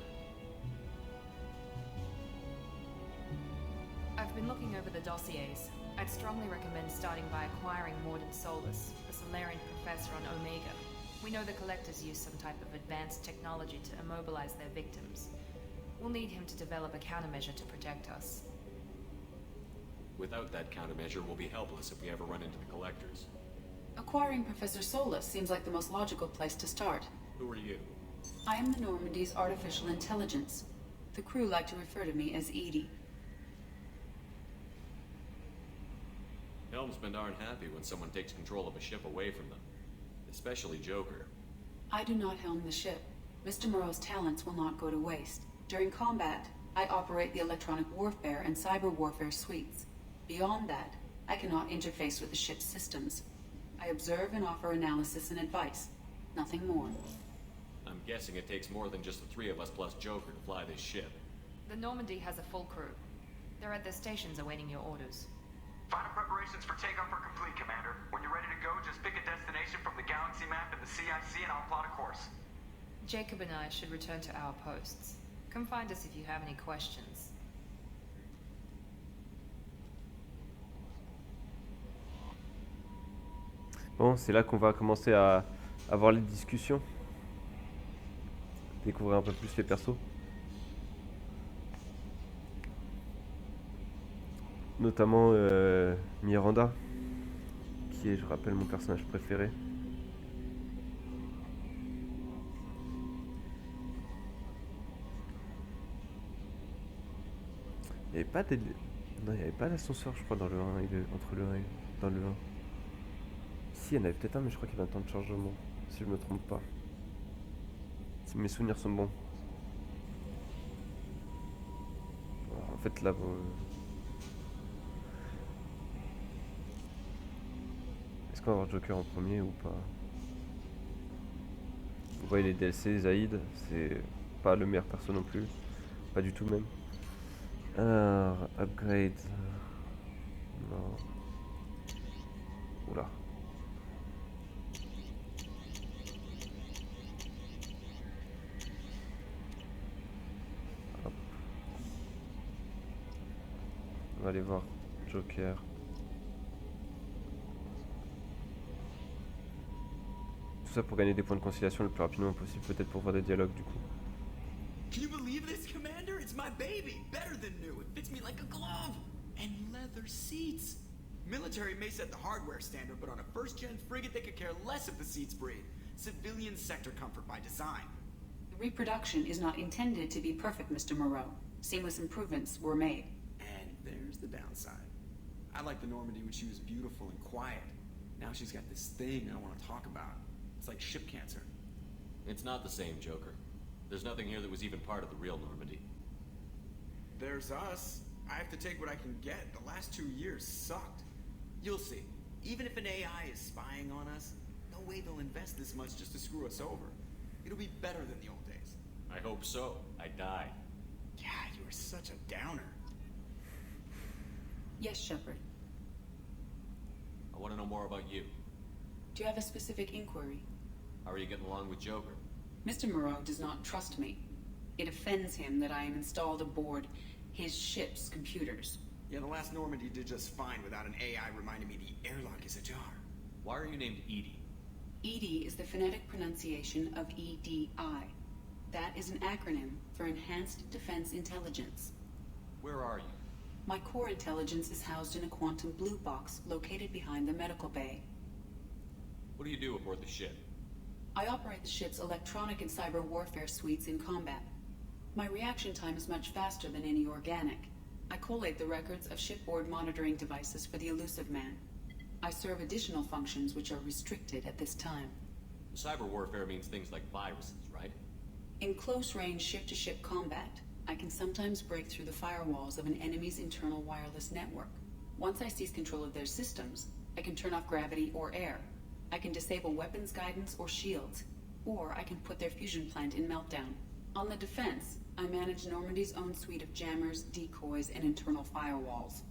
I've been looking over the dossiers. I'd strongly recommend starting by acquiring Morden Solus, the Solarian professor on Omega. We know the Collectors use some type of advanced technology to immobilize their victims. We'll need him to develop a countermeasure to protect us. Without that countermeasure, we'll be helpless if we ever run into the Collectors. Acquiring Professor Solus seems like the most logical place to start. Who are you? I am the Normandy's artificial intelligence. The crew like to refer to me as Edie. Helmsmen aren't happy when someone takes control of a ship away from them. Especially Joker. I do not helm the ship. Mr. Moreau's talents will not go to waste. During combat, I operate the electronic warfare and cyber warfare suites. Beyond that, I cannot interface with the ship's systems. I observe and offer analysis and advice. Nothing more. I'm guessing it takes more than just the 3 of us plus Joker to fly this ship. The Normandy has a full crew. They're at their stations awaiting your orders. Final preparations for takeoff are complete, Commander. When you're ready to go, just pick a destination from the galaxy map and the CIC and I'll plot a course. Jacob and I should return to our posts. Come find us if you have any questions. Bon, c'est là qu'on va commencer à avoir les discussions. Découvrir un peu plus les persos. Notamment Miranda, qui est, je rappelle, mon personnage préféré. Il n'y avait pas non, il n'y avait pas d'ascenseur, je crois, dans le 1 et entre le 1 et dans le 1. Si, il y en avait peut-être un, mais je crois qu'il y avait un temps de chargement, si je me trompe pas. Si mes souvenirs sont bons. Alors, en fait, là, bon, est-ce qu'on va avoir Joker en premier ou pas? Vous voyez les DLC, Zaïd, c'est pas le meilleur perso non plus. Pas du tout même. Alors, upgrade. Non. Oula. Hop. On va aller voir Joker. Tout ça pour gagner des points de conciliation le plus rapidement possible, peut-être pour voir des dialogues du coup. Can you believe this, Commander? It's my baby. Better than new. It fits me like a glove. And leather seats. Military may set the hardware standard, but on a first-gen frigate, they could care less if the seats breathe. Civilian sector comfort by design. The reproduction is not intended to be perfect, Mr. Moreau. Seamless improvements were made. And there's the downside. I liked the Normandy when she was beautiful and quiet. Now she's got this thing I don't want to talk about. It's like ship cancer. It's not the same, Joker. There's nothing here that was even part of the real Normandy. There's us. I have to take what I can get. The last 2 years sucked. You'll see. Even if an AI is spying on us, no way they'll invest this much just to screw us over. It'll be better than the old days. I hope so. I died. Yeah, you were such a downer. Yes, Shepard. I want to know more about you. Do you have a specific inquiry? How are you getting along with Joker? Mr. Moreau does not trust me. It offends him that I am installed aboard his ship's computers. Yeah, the last Normandy did just fine without an AI reminding me the airlock is ajar. Why are you named Edie? EDI is the phonetic pronunciation of EDI. That is an acronym for Enhanced Defense Intelligence. Where are you? My core intelligence is housed in a quantum blue box located behind the medical bay. What do you do aboard the ship? I operate the ship's electronic and cyber warfare suites in combat. My reaction time is much faster than any organic. I collate the records of shipboard monitoring devices for the elusive man. I serve additional functions which are restricted at this time. Cyber warfare means things like viruses, right? In close-range ship-to-ship combat, I can sometimes break through the firewalls of an enemy's internal wireless network. Once I seize control of their systems, I can turn off gravity or air. I can disable weapons guidance or shields, or I can put their fusion plant in meltdown. On the defense, I manage Normandy's own suite of jammers, decoys, and internal firewalls.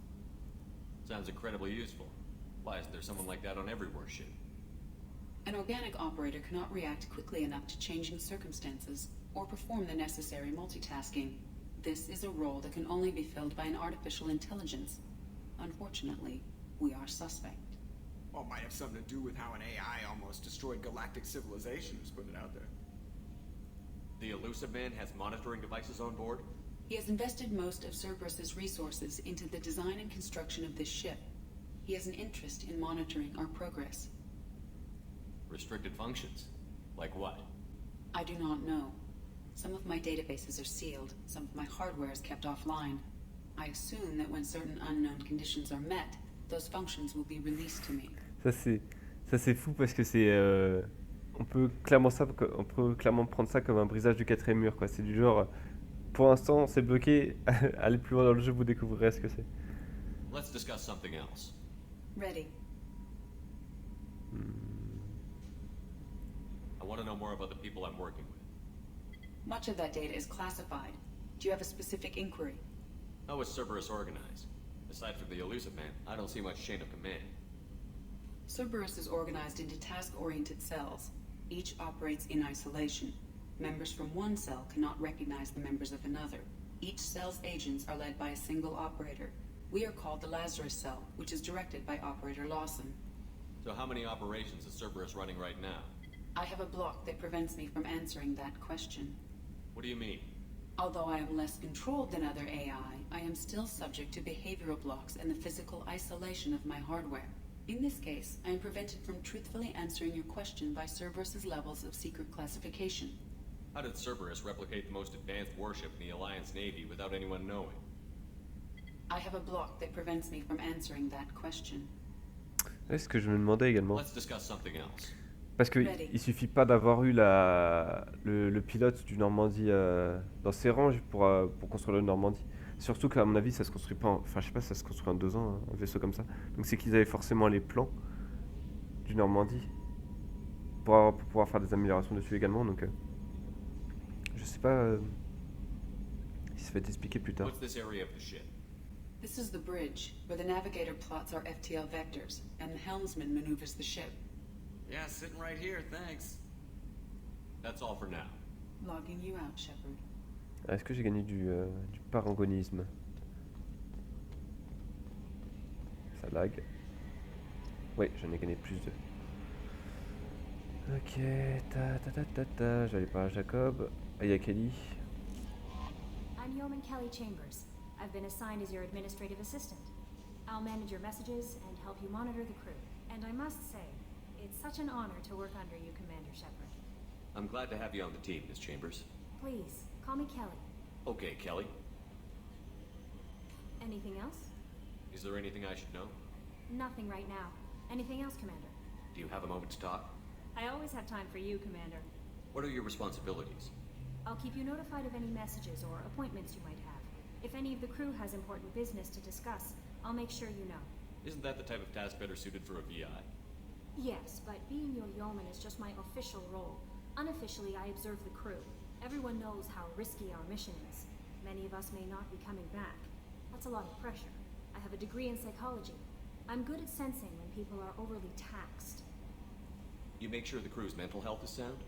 Sounds incredibly useful. Why isn't there someone like that on every warship? An organic operator cannot react quickly enough to changing circumstances, or perform the necessary multitasking. This is a role that can only be filled by an artificial intelligence. Unfortunately, we are suspect. Well, it might have something to do with how an AI almost destroyed galactic civilization, just putting it out there. The elusive man has monitoring devices on board? He has invested most of Cerberus's resources into the design and construction of this ship. He has an interest in monitoring our progress. Restricted functions? Like what? I do not know. Some of my databases are sealed, some of my hardware is kept offline. I assume that when certain unknown conditions are met, those functions will be released to me. Ça c'est fou parce que c'est on peut clairement prendre ça comme un brisage du quatrième mur quoi. C'est du genre pour l'instant c'est bloqué, allez plus loin dans le jeu vous découvrirez ce que c'est. Let's discuss something else. Ready. I want to know more about the people I'm working with. Much of that data is classified. Do you have a specific inquiry? How is Cerberus organized? Aside from the elusive man, I don't see much chain of command. Cerberus is organized into task-oriented cells. Each operates in isolation. Members from one cell cannot recognize the members of another. Each cell's agents are led by a single operator. We are called the Lazarus cell, which is directed by Operator Lawson. So how many operations is Cerberus running right now? I have a block that prevents me from answering that question. What do you mean? Although I am less controlled than other AI, I am still subject to behavioral blocks and the physical isolation of my hardware. In this case, I am prevented from truthfully answering your question by Cerberus's levels of secret classification. How did Cerberus replicate the most advanced warship in the Alliance Navy without anyone knowing? I have a block that prevents me from answering that question. C'est ce que je me demandais également. Let's discuss something else. Parce qu'il suffit pas d'avoir eu le pilote du Normandie dans ses rangs pour construire le Normandie. Surtout qu'à mon avis, ça se construit pas enfin, je sais pas, ça se construit en 2 ans, un vaisseau comme ça. Donc c'est qu'ils avaient forcément les plans du Normandie pour pouvoir faire des améliorations dessus également. Donc je sais pas si ça va être expliqué plus tard. What's this area of the ship? This is the bridge, where the navigator plots our FTL vectors, and the helmsman maneuvers the ship. Yeah, sitting right here, thanks. That's all for now. Logging you out, Shepard. Est-ce que j'ai gagné du parangonisme? Ça lag. Oui, j'en ai gagné plus de. Ok, j'allais par Jacob. Ah, il y a Kelly. I'm Yeoman Kelly Chambers. I've been assigned as your administrative assistant. I'll manage your messages and help you monitor the crew. And I must say, it's such an honor to work under you, Commander Shepard. I'm glad to have you on the team, Miss Chambers. Please, call me Kelly. Okay, Kelly. Anything else? Is there anything I should know? Nothing right now. Anything else, Commander? Do you have a moment to talk? I always have time for you, Commander. What are your responsibilities? I'll keep you notified of any messages or appointments you might have. If any of the crew has important business to discuss, I'll make sure you know. Isn't that the type of task better suited for a VI? Yes, but being your yeoman is just my official role. Unofficially, I observe the crew. Everyone knows how risky our mission is. Many of us may not be coming back. That's a lot of pressure. I have a degree in psychology. I'm good at sensing when people are overly taxed. You make sure the crew's mental health is sound?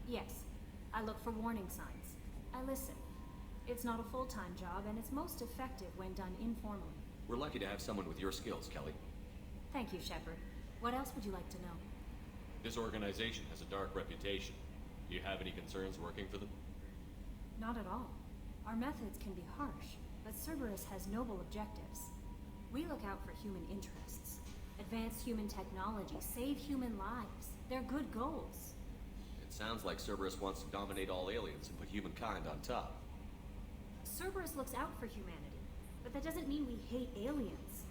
Yes. I look for warning signs. I listen. It's not a full-time job, and it's most effective when done informally. We're lucky to have someone with your skills, Kelly. Thank you, Shepard. What else would you like to know? This organization has a dark reputation. Do you have any concerns working for them? Not at all. Our methods can be harsh, but Cerberus has noble objectives. We look out for human interests. Advance human technology, save human lives. They're good goals. It sounds like Cerberus wants to dominate all aliens and put humankind on top. Cerberus looks out for humanity, but that doesn't mean we hate aliens.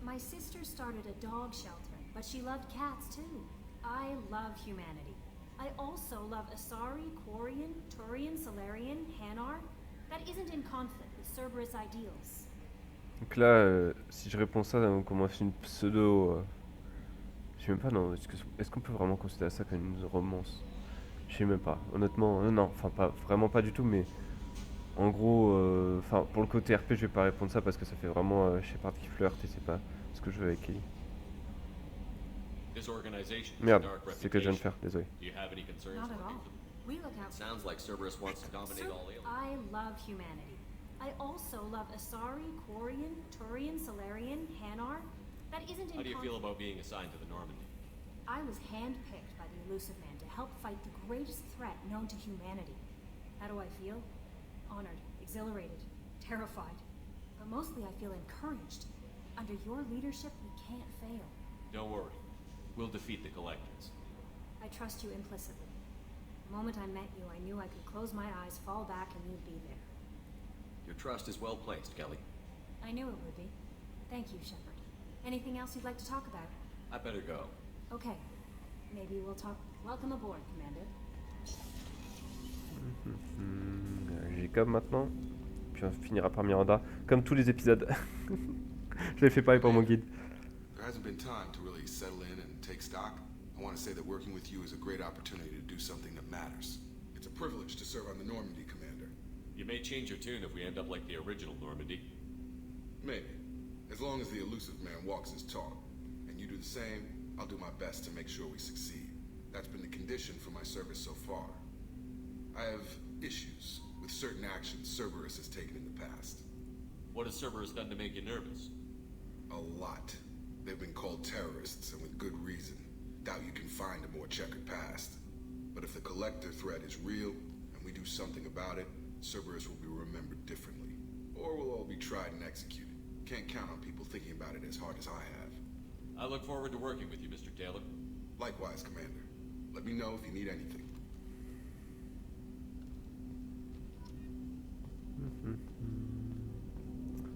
My sister started a dog shelter, but she loved cats too. I love humanity. I also love Asari, Quarian, Turian, Solarian, Hanar. That isn't in conflict with Cerberus ideals. Donc là, si je réponds ça, comment c'est une pseudo... je sais même pas, non, est-ce qu'on peut vraiment considérer ça comme une romance? Je sais même pas, honnêtement, non, enfin pas, vraiment pas du tout, mais en gros, enfin pour le côté RP, je vais pas répondre ça parce que ça fait vraiment Shepard qui flirte et c'est pas ce que je veux avec Kelly. Merde, c'est ce que je viens de faire, désolé. Not at all. We look out. Sounds like Cerberus wants to dominate all aliens. I love humanity. I also love Asari, Quarian, Turian, Solarian, Hanar. That isn't in How do you feel about being assigned to the Normandy? I was handpicked by the Elusive Man to help fight the greatest threat known to humanity. How do I feel? Honored, exhilarated, terrified. But mostly I feel encouraged. Under your leadership, we can't fail. Don't worry. We'll defeat the Collectors. I trust you implicitly. The moment I met you, I knew I could close my eyes, fall back, and you'd be there. Your trust is well placed, Kelly. I knew it would be. Thank you, Shepard. Anything else you'd like to talk about? I better go. Okay. Maybe we'll talk. Welcome aboard, Commander. Jacob maintenant. Puis on finira par Miranda. Comme tous les épisodes. Je l'ai fait pareil pour mon guide. There hasn't been time to really settle in and take stock. I want to say that working with you is a great opportunity to do something that matters. It's a privilege to serve on the Normandy, Commander. You may change your tune if we end up like the original Normandy. Maybe. As long as the elusive man walks his talk, and you do the same, I'll do my best to make sure we succeed. That's been the condition for my service so far. I have issues with certain actions Cerberus has taken in the past. What has Cerberus done to make you nervous? A lot. They've been called terrorists, and with good reason. Doubt you can find a more checkered past. But if the collector threat is real, and we do something about it, Cerberus will be remembered differently. Or we'll all be tried and executed. Can't count on people thinking about it as hard as I have. I look forward to working with you, Mr. Taylor. Likewise, Commander. Let me know if you need anything.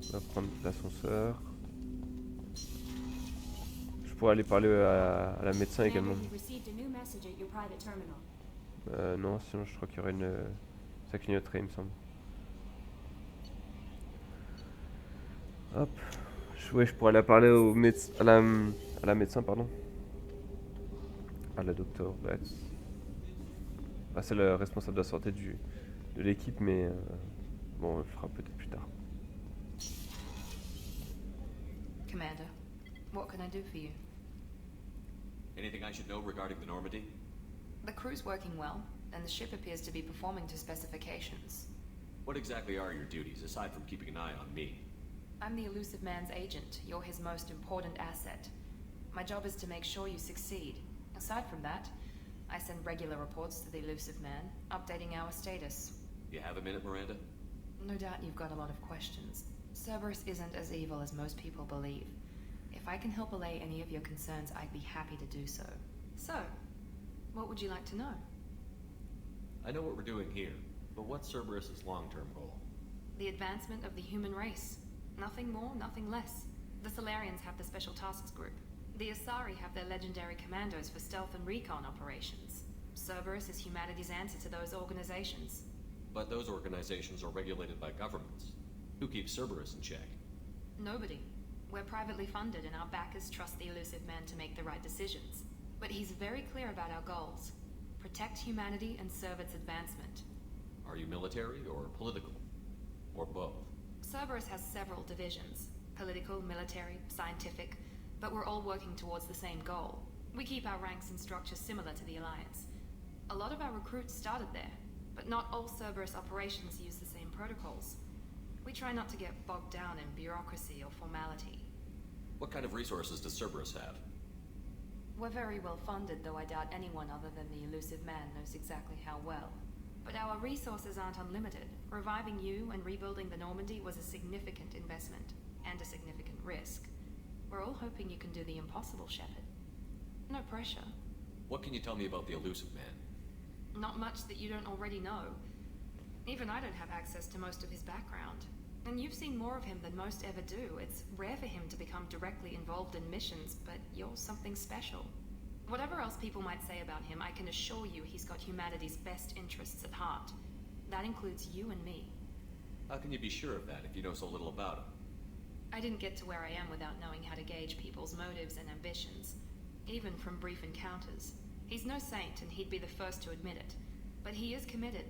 On va prendre l'ascenseur. Je pourrais aller parler à la médecin également. Commander, you received a new message at your private terminal. Non, sinon je crois qu'il y aurait une... ça clignoterait, il me semble. Hop. Ouais, je pourrais aller parler à la médecin, pardon. À la docteur Geths. Ah, c'est le responsable de la santé de l'équipe, mais bon, on le fera peut-être plus tard. Commander, what can I do for you? Anything I should know regarding the Normandy? The crew's working well, and the ship appears to be performing to specifications. What exactly are your duties, aside from keeping an eye on me? I'm the elusive man's agent. You're his most important asset. My job is to make sure you succeed. Aside from that, I send regular reports to the elusive man, updating our status. You have a minute, Miranda? No doubt you've got a lot of questions. Cerberus isn't as evil as most people believe. If I can help allay any of your concerns, I'd be happy to do so. So, what would you like to know? I know what we're doing here, but what's Cerberus's long-term goal? The advancement of the human race. Nothing more, nothing less. The Solarians have the Special Tasks Group. The Asari have their legendary commandos for stealth and recon operations. Cerberus is humanity's answer to those organizations. But those organizations are regulated by governments. Who keeps Cerberus in check? Nobody. We're privately funded and our backers trust the elusive man to make the right decisions. But he's very clear about our goals. Protect humanity and serve its advancement. Are you military or political? Or both? Cerberus has several divisions. Political, military, scientific. But we're all working towards the same goal. We keep our ranks and structure similar to the Alliance. A lot of our recruits started there, but not all Cerberus operations use the same protocols. We try not to get bogged down in bureaucracy or formality. What kind of resources does Cerberus have? We're very well funded, though I doubt anyone other than the elusive man knows exactly how well. But our resources aren't unlimited. Reviving you and rebuilding the Normandy was a significant investment, and a significant risk. We're all hoping you can do the impossible, Shepard. No pressure. What can you tell me about the elusive man? Not much that you don't already know. Even I don't have access to most of his background. And you've seen more of him than most ever do. It's rare for him to become directly involved in missions, but you're something special. Whatever else people might say about him, I can assure you he's got humanity's best interests at heart. That includes you and me. How can you be sure of that if you know so little about him? I didn't get to where I am without knowing how to gauge people's motives and ambitions, even from brief encounters. He's no saint, and he'd be the first to admit it. But he is committed.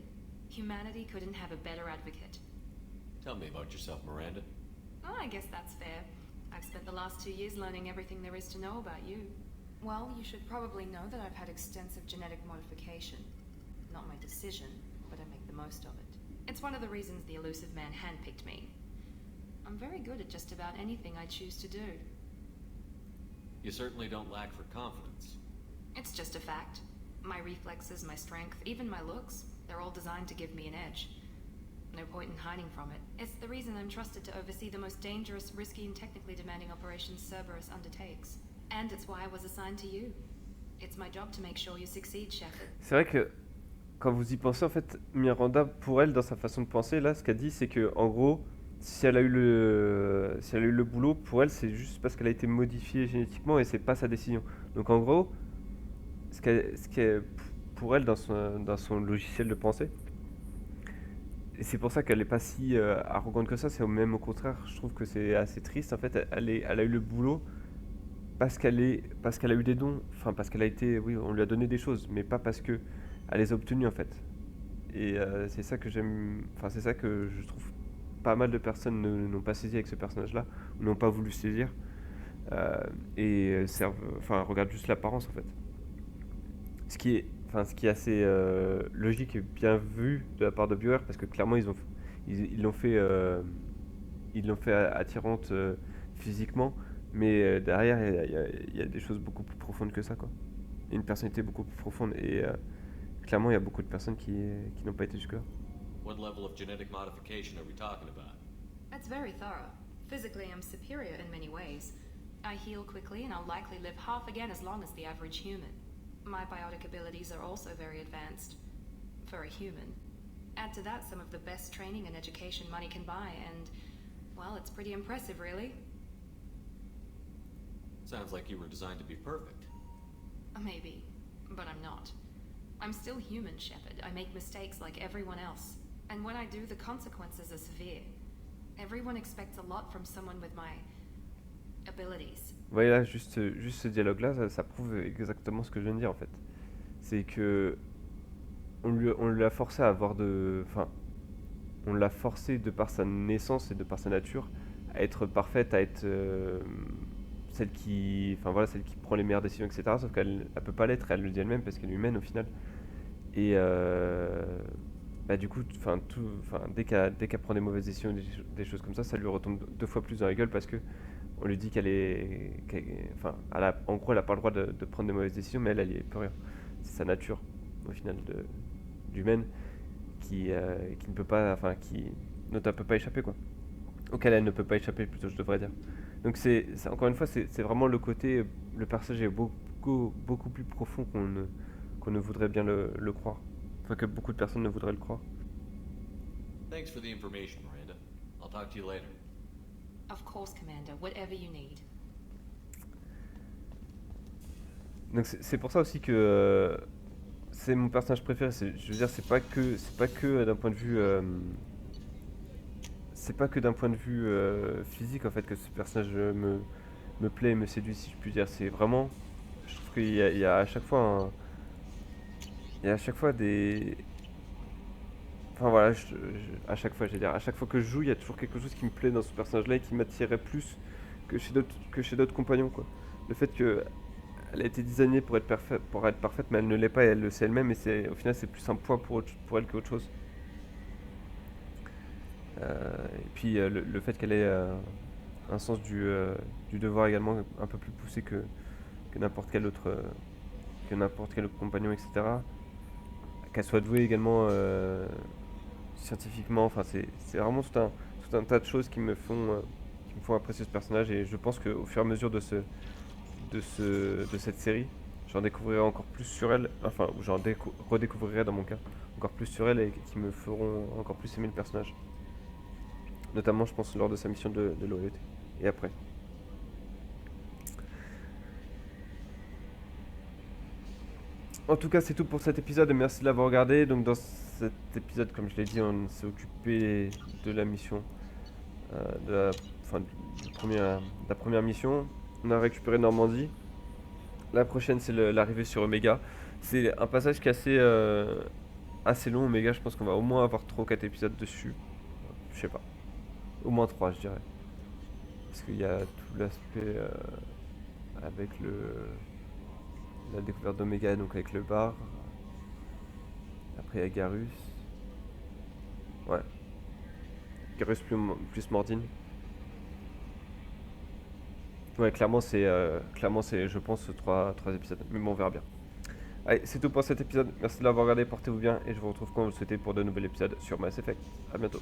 Humanity couldn't have a better advocate. Tell me about yourself, Miranda. Oh, I guess that's fair. I've spent the last 2 years learning everything there is to know about you. Well, you should probably know that I've had extensive genetic modification. Not my decision, but I make the most of it. It's one of the reasons the elusive man handpicked me. I'm very good at just about anything I choose to do. You certainly don't lack for confidence. It's just a fact. My reflexes, my strength, even my looks, they're all designed to give me an edge. No point in hiding from it. It's the reason I'm trusted to oversee the most dangerous, risky, and technically demanding operations Cerberus undertakes. And it's why I was assigned to you. It's my job to make sure you succeed, Shepard. C'est vrai que quand vous y pensez, en fait, Miranda, pour elle, dans sa façon de penser, là, ce qu'elle dit, c'est que, en gros, si elle a eu le boulot, pour elle, c'est juste parce qu'elle a été modifiée génétiquement et c'est pas sa décision. Donc, en gros, ce qu'est pour elle dans son logiciel de pensée, et c'est pour ça qu'elle n'est pas si arrogante que ça, c'est même au contraire, je trouve que c'est assez triste. En fait, elle a eu le boulot parce qu'elle a eu des dons, enfin parce qu'elle a été, oui, on lui a donné des choses, mais pas parce qu'elle les a obtenues en fait. Et c'est ça que j'aime, enfin c'est ça que je trouve pas mal de personnes n'ont pas saisi avec ce personnage-là, ou n'ont pas voulu saisir, regardent juste l'apparence en fait. Ce qui est assez logique et bien vu de la part de Viewer, parce que clairement ils l'ont fait attirante physiquement, mais derrière il y a des choses beaucoup plus profondes que ça quoi. Il y a une personnalité beaucoup plus profonde et clairement il y a beaucoup de personnes qui n'ont pas été jusque-là. What level of genetic modification are we talking about? That's very thorough. Physically, I'm superior in many ways. I heal quickly and I'll likely live half again as long as the average human. My biotic abilities are also very advanced. For a human. Add to that some of the best training and education money can buy and, well, it's pretty impressive, really. Sounds like you were designed to be perfect. Maybe, but I'm not. I'm still human, Shepard. I make mistakes like everyone else. And when I do, the consequences are severe. Everyone expects a lot from someone with my abilities. Vous voyez là, juste ce dialogue-là, ça prouve exactement ce que je viens de dire en fait. C'est que on l'a forcé à avoir on l'a forcé de par sa naissance et de par sa nature à être parfaite, à être celle qui prend les meilleures décisions, etc. Sauf qu'elle peut pas l'être, elle le dit elle-même parce qu'elle est humaine au final. Et du coup, dès qu'elle prend des mauvaises décisions, des choses comme ça lui retombe 2 fois plus dans la gueule parce que on lui dit en gros, elle a pas le droit de prendre des mauvaises décisions, mais elle y peut rien. C'est sa nature au final d'humaine qui ne peut pas, dont elle peut pas échapper quoi. Auquel elle ne peut pas échapper plutôt, je devrais dire. Donc c'est encore une fois, c'est vraiment le côté, le personnage est beaucoup plus profond qu'on ne voudrait bien le croire. Enfin que beaucoup de personnes ne voudraient le croire. Thanks for the information, Miranda. I'll talk to you later. Of course, Commander, whatever you need. Donc c'est pour ça aussi que c'est mon personnage préféré. Je veux dire, c'est pas que d'un point de vue physique en fait que ce personnage me plaît et me séduit, si je puis dire. C'est vraiment, je trouve qu'il y a à chaque fois des, enfin voilà, à chaque fois que je joue, il y a toujours quelque chose qui me plaît dans ce personnage-là et qui m'attirait plus que chez d'autres compagnons quoi. Le fait que elle a été designée pour être parfaite, mais elle ne l'est pas et elle le sait elle-même, et au final c'est plus un poids pour elle qu'autre chose. Et puis le fait qu'elle ait un sens du devoir également un peu plus poussé que n'importe quel autre compagnon, etc. Qu'elle soit douée également scientifiquement, enfin c'est vraiment tout un tas de choses qui me font apprécier ce personnage, et je pense qu'au fur et à mesure de cette série, j'en découvrirai encore plus sur elle, enfin j'en redécouvrirai dans mon cas encore plus sur elle, et qui me feront encore plus aimer le personnage. Notamment je pense lors de sa mission de loyauté et après. En tout cas c'est tout pour cet épisode, merci de l'avoir regardé. Donc dans cet épisode, comme je l'ai dit, on s'est occupé de la mission, de la première mission. On a récupéré Normandie. La prochaine c'est l'arrivée sur Omega. C'est un passage qui est assez long, Omega. Je pense qu'on va au moins avoir 3 ou 4 épisodes dessus. Je sais pas. Au moins 3 je dirais. Parce qu'il y a tout l'aspect avec la découverte d'Omega, donc avec le bar. Après il y a Garus. Ouais. Garus plus Mordine. Ouais, clairement c'est je pense 3 épisodes, mais bon on verra bien. Allez, c'est tout pour cet épisode, merci de l'avoir regardé, portez-vous bien et je vous retrouve quand vous le souhaitez pour de nouveaux épisodes sur Mass Effect. A bientôt.